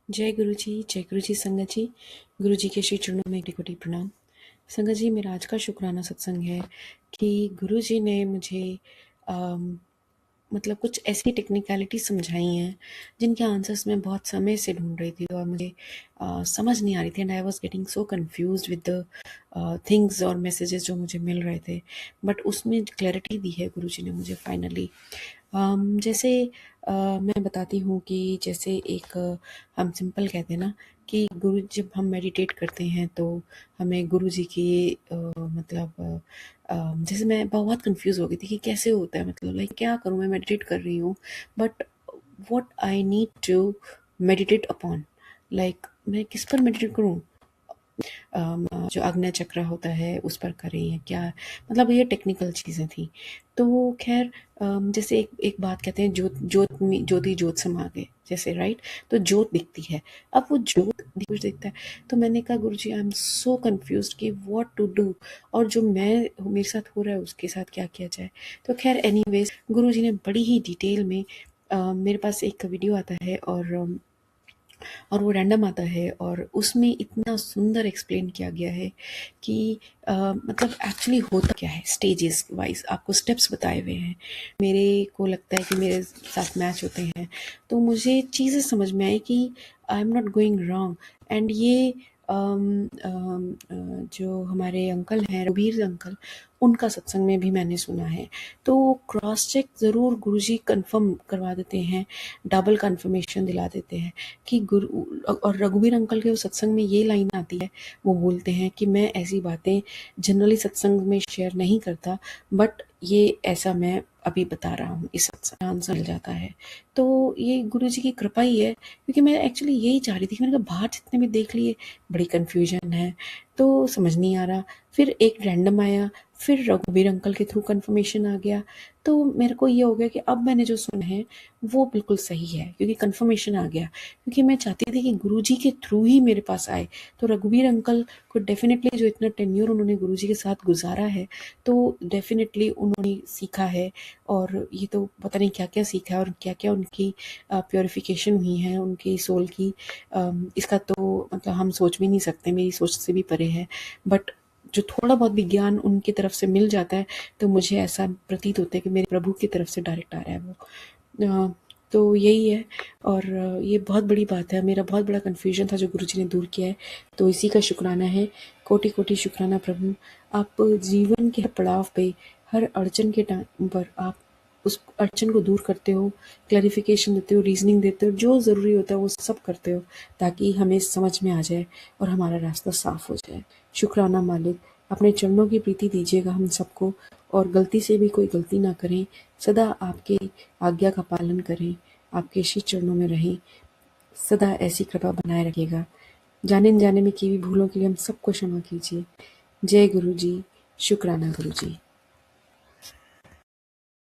जय गुरु जी संगत जी। गुरु जी के श्री चरणों में एक कोटि प्रणाम। संगत जी, मेरा आज का शुक्राना सत्संग है कि गुरु जी ने मुझे मतलब कुछ ऐसी टेक्निकलिटी समझाई हैं जिनके आंसर्स मैं बहुत समय से ढूंढ रही थी और मुझे समझ नहीं आ रही थी। And I was getting so confuse with the things और मैसेजेस जो मुझे मिल रहे थे, बट उसमें क्लैरिटी दी है गुरु जी ने मुझे फाइनली। जैसे मैं बताती हूँ कि जैसे एक हम सिंपल कहते हैं ना कि गुरु जब हम मेडिटेट करते हैं तो हमें गुरु जी की मतलब जैसे मैं बहुत कंफ्यूज हो गई थी कि कैसे होता है, मतलब लाइक क्या करूँ, मैं मेडिटेट कर रही हूँ but what I need to meditate upon, like मैं किस पर मेडिटेट करूँ। जो आग्नेय चक्र होता है उस पर करें या क्या, मतलब ये टेक्निकल चीज़ें थी। तो खैर जैसे एक बात कहते हैं, ज्योति ज्योत समा गए, जैसे राइट, तो ज्योत दिखती है। अब वो ज्योत कुछ दिखता है, तो मैंने कहा गुरु जी आई एम सो कन्फ्यूज कि व्हाट टू डू, और जो मेरे साथ हो रहा है उसके साथ क्या किया जाए। तो खैर एनीवेज गुरु जी ने बड़ी ही डिटेल में मेरे पास एक वीडियो आता है और वो रैंडम आता है और उसमें इतना सुंदर एक्सप्लेन किया गया है कि मतलब एक्चुअली होता क्या है, स्टेजेस वाइज आपको स्टेप्स बताए हुए हैं। मेरे को लगता है कि मेरे साथ मैच होते हैं, तो मुझे चीज़ें समझ में आई कि I am not going wrong. And ये जो हमारे अंकल हैं, रघुवीर अंकल, उनका सत्संग में भी मैंने सुना है। तो क्रॉस चेक ज़रूर गुरुजी कंफर्म करवा देते हैं, डबल कंफर्मेशन दिला देते हैं कि गुरु। और रघुवीर अंकल के सत्संग में ये लाइन आती है, वो बोलते हैं कि मैं ऐसी बातें जनरली सत्संग में शेयर नहीं करता, बट ये ऐसा मैं अभी बता रहा हूँ, इस सत्संग आंसर मिल जाता है। तो ये गुरु जी की कृपा ही है, क्योंकि मैं एक्चुअली यही चाह रही थी कि मैंने कहा बाहर जितने भी देख लिए बड़ी कन्फ्यूजन है, तो समझ नहीं आ रहा। फिर एक रैंडम आया, फिर रघुवीर अंकल के थ्रू कंफर्मेशन आ गया, तो मेरे को ये हो गया कि अब मैंने जो सुना है वो बिल्कुल सही है, क्योंकि कंफर्मेशन आ गया। क्योंकि मैं चाहती थी कि गुरुजी के थ्रू ही मेरे पास आए, तो रघुवीर अंकल को डेफिनेटली, जो इतना टेन्योर उन्होंने गुरुजी के साथ गुजारा है, तो डेफिनेटली उन्होंने सीखा है। और ये तो पता नहीं क्या क्या सीखा है और क्या क्या उनकी प्योरिफिकेशन हुई है उनकी सोल की, इसका तो मतलब हम सोच भी नहीं सकते, मेरी सोच से भी परे है। बट जो थोड़ा बहुत भी ज्ञान उनकी तरफ से मिल जाता है, तो मुझे ऐसा प्रतीत होता है कि मेरे प्रभु की तरफ से डायरेक्ट आ रहा है वो। तो यही है। और ये बहुत बड़ी बात है, मेरा बहुत बड़ा कन्फ्यूजन था जो गुरुजी ने दूर किया है, तो इसी का शुक्राना है। कोटि कोटि शुक्राना प्रभु। आप जीवन के हर पड़ाव पे, हर अड़चन के टाइम पर आप उस अड़चन को दूर करते हो, क्लैरिफिकेशन देते हो, रीजनिंग देते हो, जो ज़रूरी होता है वो सब करते हो, ताकि हमें समझ में आ जाए और हमारा रास्ता साफ हो जाए। शुक्राना मालिक, अपने चरणों की प्रीति दीजिएगा हम सबको, और गलती से भी कोई गलती ना करें, सदा आपके आज्ञा का पालन करें, आपके श्री चरणों में रहें, सदा ऐसी कृपा बनाए रखिएगा। जाने न जाने में की हुई भूलों के लिए हम सबको क्षमा कीजिए। जय गुरु जी। शुक्राना गुरु जी।